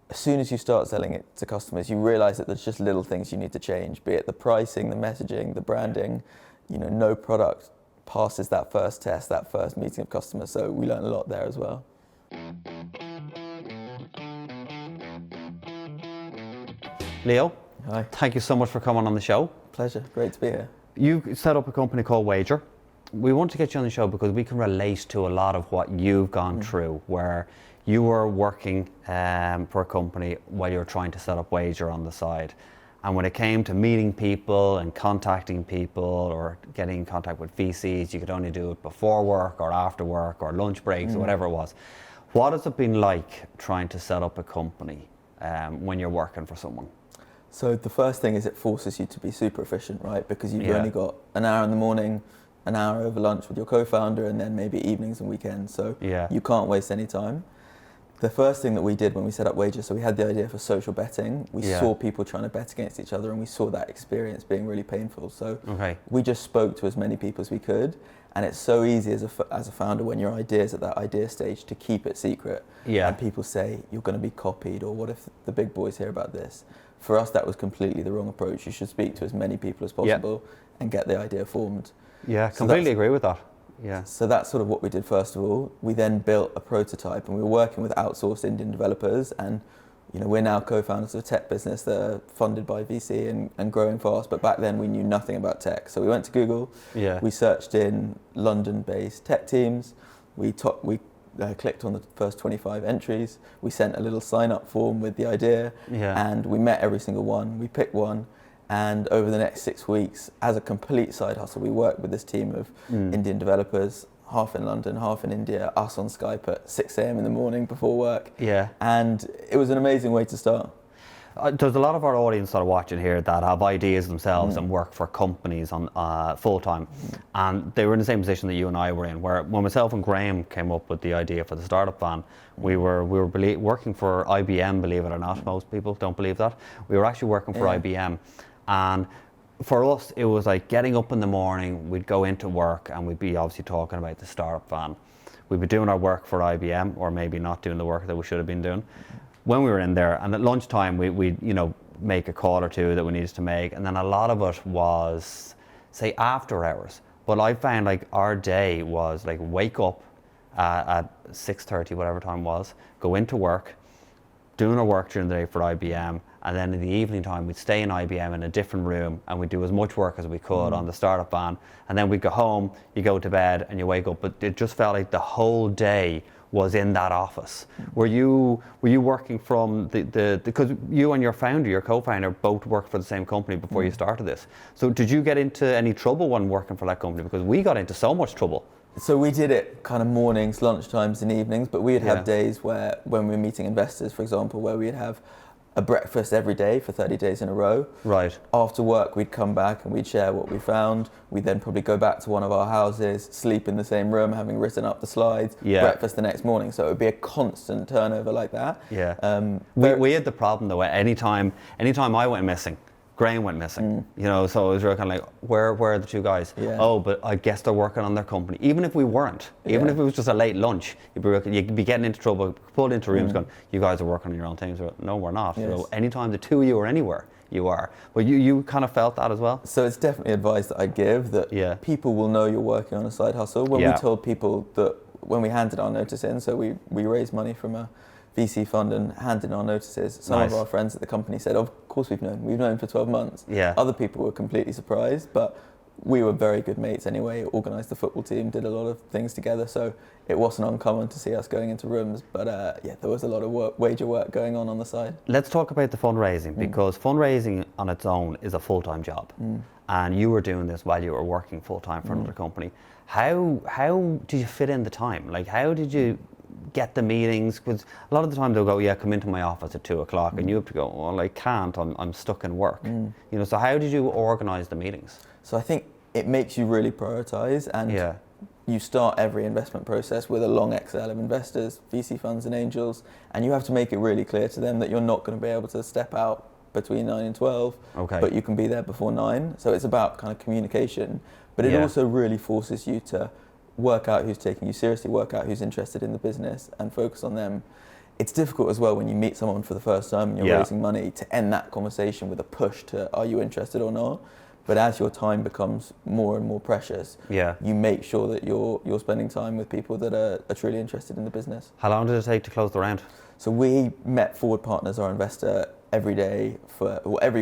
as soon as you start selling it to customers, you realize that there's just little things you need to change, be it the pricing, the messaging, the branding. No product passes that first test, that first meeting of customers. So we learned a lot there as well. Leo, Hi. thank you so much for coming on the show. Pleasure, great to be here. You set up a company called Wager. We want to get you on the show because we can relate to a lot of what you've gone through, where you were working for a company while you were trying to set up Wager on the side. And when it came to meeting people and contacting people or getting in contact with VCs, you could only do it before work or after work or lunch breaks or whatever it was. What has it been like trying to set up a company when you're working for someone? So the first thing is it forces you to be super efficient, right? Because you've only got an hour in the morning, an hour over lunch with your co-founder, and then maybe evenings and weekends. So you can't waste any time. The first thing that we did when we set up Wager, so we had the idea for social betting. We saw people trying to bet against each other, and we saw that experience being really painful. So we just spoke to as many people as we could. And it's so easy as a founder when your idea is at that idea stage to keep it secret. And people say, you're going to be copied, or what if the big boys hear about this? For us, that was completely the wrong approach. You should speak to as many people as possible and get the idea formed. Yeah, completely agree with that. Yeah. So that's sort of what we did first of all. We then built a prototype, and we were working with outsourced Indian developers, and we're now co-founders of a tech business that are funded by VC and growing fast, but back then we knew nothing about tech. So we went to Google, we searched in London-based tech teams, we clicked on the first 25 entries, we sent a little sign-up form with the idea, and we met every single one, we picked one, and over the next 6 weeks, as a complete side hustle, we worked with this team of Indian developers, half in London, half in India, us on Skype at 6 a.m. in the morning before work. And it was an amazing way to start. There's a lot of our audience that are watching here that have ideas themselves and work for companies on full-time. And they were in the same position that you and I were in, where when myself and Graham came up with the idea for the startup van, we were working for IBM, believe it or not. Most people don't believe that. We were actually working for IBM. And for us, it was like getting up in the morning, we'd go into work and we'd be obviously talking about the startup van. We'd be doing our work for IBM, or maybe not doing the work that we should have been doing. When we were in there, and at lunchtime, we'd make a call or two that we needed to make, and then a lot of it was, say, after hours. But I found like our day was like wake up at 6:30, whatever time it was, go into work, doing our work during the day for IBM, and then in the evening time we'd stay in IBM in a different room and we'd do as much work as we could on the startup van, and then we'd go home, you go to bed and you wake up. But it just felt like the whole day was in that office. Were you working from because you and your founder, your co-founder, both worked for the same company before you started this. So did you get into any trouble when working for that company? Because we got into so much trouble. So we did it kind of mornings, lunchtimes and evenings, but we'd have days where, when we were meeting investors, for example, where we'd have a breakfast every day for 30 days in a row. After work, we'd come back and we'd share what we found. We'd then probably go back to one of our houses, sleep in the same room, having written up the slides, breakfast the next morning. So it would be a constant turnover like that. We had the problem though, anytime I went missing, Graham went missing, so it was really kind of like, where are the two guys? Oh, but I guess they're working on their company. Even if we weren't, even if it was just a late lunch, you'd be getting into trouble, pulled into rooms going, you guys are working on your own things. No, we're not. So anytime the two of you are anywhere, you are. But you kind of felt that as well? So it's definitely advice that I give, that people will know you're working on a side hustle. When we told people that, when we handed our notice in, so we raised money from a VC fund and handed in our notices, some of our friends at the company said, of course we've known for 12 months. Other people were completely surprised, but we were very good mates anyway, organised the football team, did a lot of things together, so it wasn't uncommon to see us going into rooms, but there was a lot of Wager work going on the side. Let's talk about the fundraising, because fundraising on its own is a full-time job, and you were doing this while you were working full-time for another company. How did you fit in the time? Like, how did you get the meetings? Because a lot of the time they'll go, come into my office at 2 o'clock, and you have to go, well, I can't, I'm stuck in work. So how did you organise the meetings? So I think it makes you really prioritise, and you start every investment process with a long Excel of investors, VC funds and angels, and you have to make it really clear to them that you're not going to be able to step out between 9 and 12, but you can be there before 9. So it's about kind of communication, but it also really forces you to work out who's taking you seriously, work out who's interested in the business and focus on them. it's difficult as well when you meet someone for the first time and you're raising money to end that conversation with a push to, are you interested or not? But as your time becomes more and more precious, you make sure that you're spending time with people that are truly interested in the business. How long did it take to close the round? So we met Forward Partners, our investor, every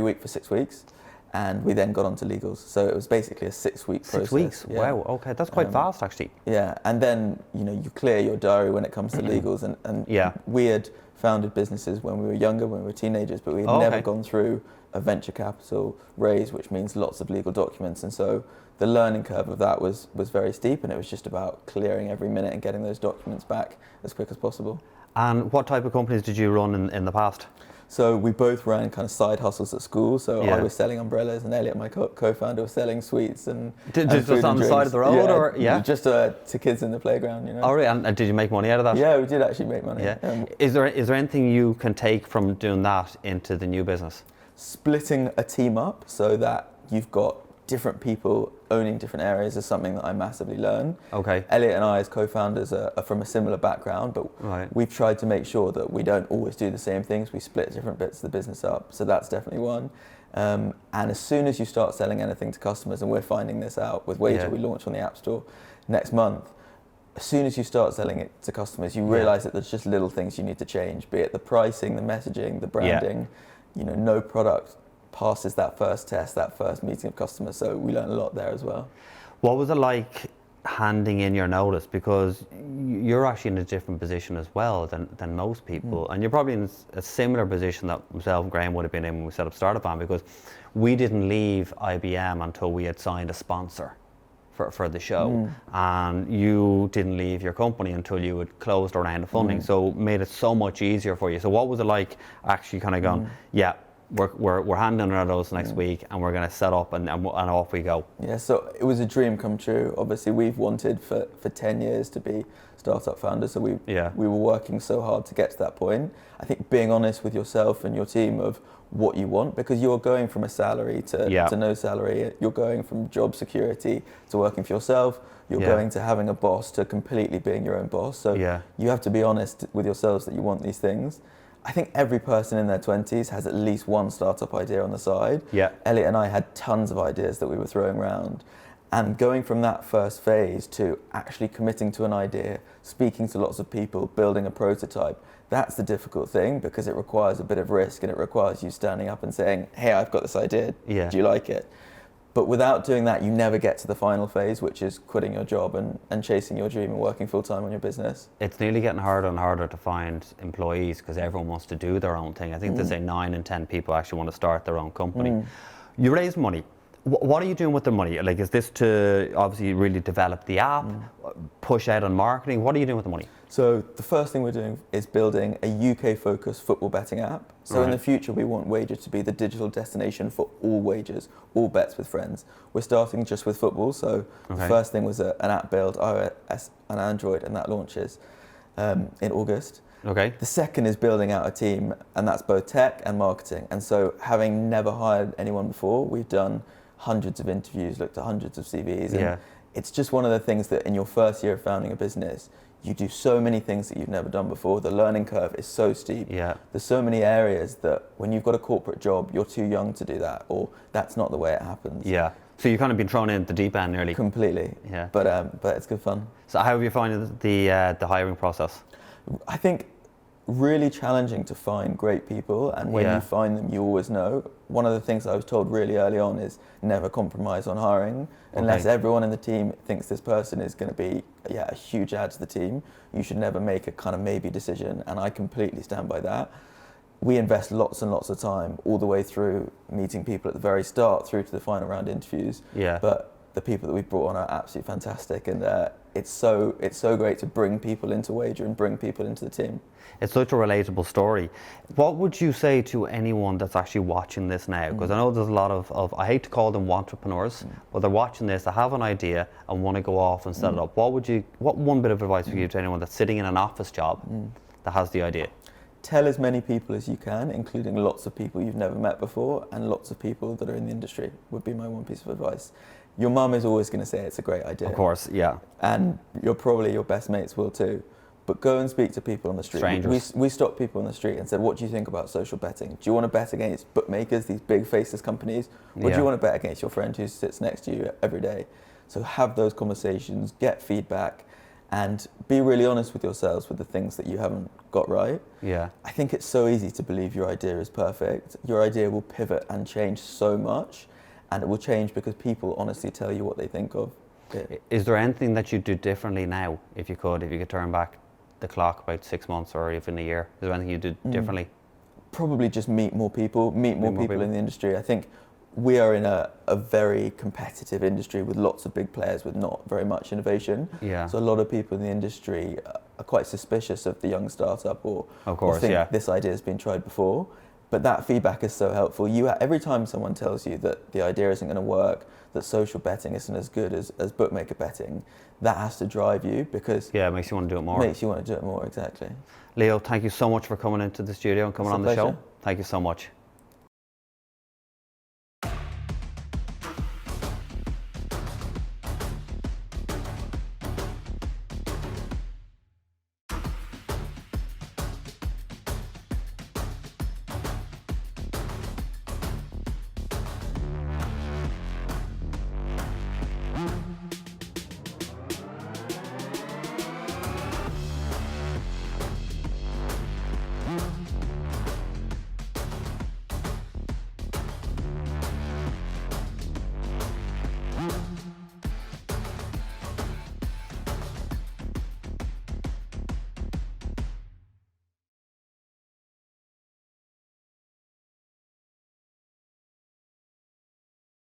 week for 6 weeks, and we then got onto legals. So it was basically a 6-week process. 6 weeks? Yeah. Wow, okay, that's quite fast actually. Yeah, and then you clear your diary when it comes to legals, and we had founded businesses when we were younger, when we were teenagers, but we had never gone through a venture capital raise, which means lots of legal documents, and so the learning curve of that was very steep, and it was just about clearing every minute and getting those documents back as quick as possible. And what type of companies did you run in the past? So we both ran kind of side hustles at school. So I was selling umbrellas, and Elliot, my co-founder, was selling sweets and just on the side of the road, or just to kids in the playground, Oh, really? And did you make money out of that? Yeah, we did actually make money. Yeah. Is there anything you can take from doing that into the new business? Splitting a team up so that you've got different people owning different areas is something that I massively learned. Okay. Elliot and I as co-founders are from a similar background, but we've tried to make sure that we don't always do the same things. We split different bits of the business up. So that's definitely one. And as soon as you start selling anything to customers, and we're finding this out with Wager, we launch on the App Store next month. As soon as you start selling it to customers, you realize that there's just little things you need to change, be it the pricing, the messaging, the branding. No product passes that first test, that first meeting of customers. So we learned a lot there as well. What was it like handing in your notice? Because you're actually in a different position as well than most people. And you're probably in a similar position that myself and Graham would have been in when we set up Startup Band, because we didn't leave IBM until we had signed a sponsor for the show. And you didn't leave your company until you had closed a round of funding. So it made it so much easier for you. So what was it like actually kind of going, we're handing our notice next week, and we're going to set up and off we go? Yeah, so it was a dream come true. Obviously, we've wanted for 10 years to be startup founders, so we were working so hard to get to that point. I think being honest with yourself and your team of what you want, because you're going from a salary to no salary, you're going from job security to working for yourself, you're going to having a boss to completely being your own boss. So you have to be honest with yourselves that you want these things. I think every person in their 20s has at least one startup idea on the side. Elliot and I had tons of ideas that we were throwing around. And going from that first phase to actually committing to an idea, speaking to lots of people, building a prototype, that's the difficult thing, because it requires a bit of risk, and it requires you standing up and saying, hey, I've got this idea, do you like it? But without doing that, you never get to the final phase, which is quitting your job and chasing your dream and working full time on your business. It's nearly getting harder and harder to find employees, because everyone wants to do their own thing. I think they say 9 in 10 people actually want to start their own company. You raise money. What are you doing with the money? Like, is this to obviously really develop the app, push out on marketing? What are you doing with the money? So the first thing we're doing is building a UK-focused football betting app. So in the future, we want Wager to be the digital destination for all wagers, all bets with friends. We're starting just with football. So the first thing was an app build, iOS and Android, and that launches in August. The second is building out a team, and that's both tech and marketing. And so, having never hired anyone before, we've done hundreds of interviews, looked at hundreds of CVs. And it's just one of the things that in your first year of founding a business, you do so many things that you've never done before. The learning curve is so steep. There's so many areas that when you've got a corporate job, you're too young to do that, or that's not the way it happens. So you've kind of been thrown in at the deep end nearly. Completely. But it's good fun. So how have you found the hiring process? I think really challenging to find great people, and when you find them, you always know. One of the things I was told really early on is never compromise on hiring. Unless everyone in the team thinks this person is going to be a huge add to the team, you should never make a kind of maybe decision, and I completely stand by that. We invest lots and lots of time all the way through meeting people at the very start through to the final round interviews. But the people that we've brought on are absolutely fantastic, and it's so great to bring people into Wager and bring people into the team. It's such a relatable story. What would you say to anyone that's actually watching this now? Because I know there's a lot of, I hate to call them entrepreneurs, but they're watching this, they have an idea and want to go off and set it up. What one bit of advice would you give to anyone that's sitting in an office job that has the idea? Tell as many people as you can, including lots of people you've never met before and lots of people that are in the industry, would be my one piece of advice. Your mum is always going to say it's a great idea. Of course, And your best mates will too. but go and speak to people on the street. Strangers. We stopped people on the street and said, what do you think about social betting? Do you want to bet against bookmakers, these big faceless companies? Or do you want to bet against your friend who sits next to you every day? So have those conversations, get feedback, and be really honest with yourselves with the things that you haven't got right. Yeah. I think it's so easy to believe your idea is perfect. Your idea will pivot and change so much, and it will change because people honestly tell you what they think of it. Is there anything that you'd do differently now, if you could turn back the clock about 6 months or even a year? Is there anything you'd do differently? Probably just meet more people in the industry. I think we are in a very competitive industry with lots of big players with not very much innovation. Yeah. So a lot of people in the industry are quite suspicious of the young startup or think this idea has been tried before. But that feedback is so helpful. Every time someone tells you that the idea isn't going to work, that social betting isn't as good as bookmaker betting, that has to drive you because it makes you want to do it more. Makes you want to do it more, exactly. Leo, thank you so much for coming into the studio and coming on the show. Thank you so much.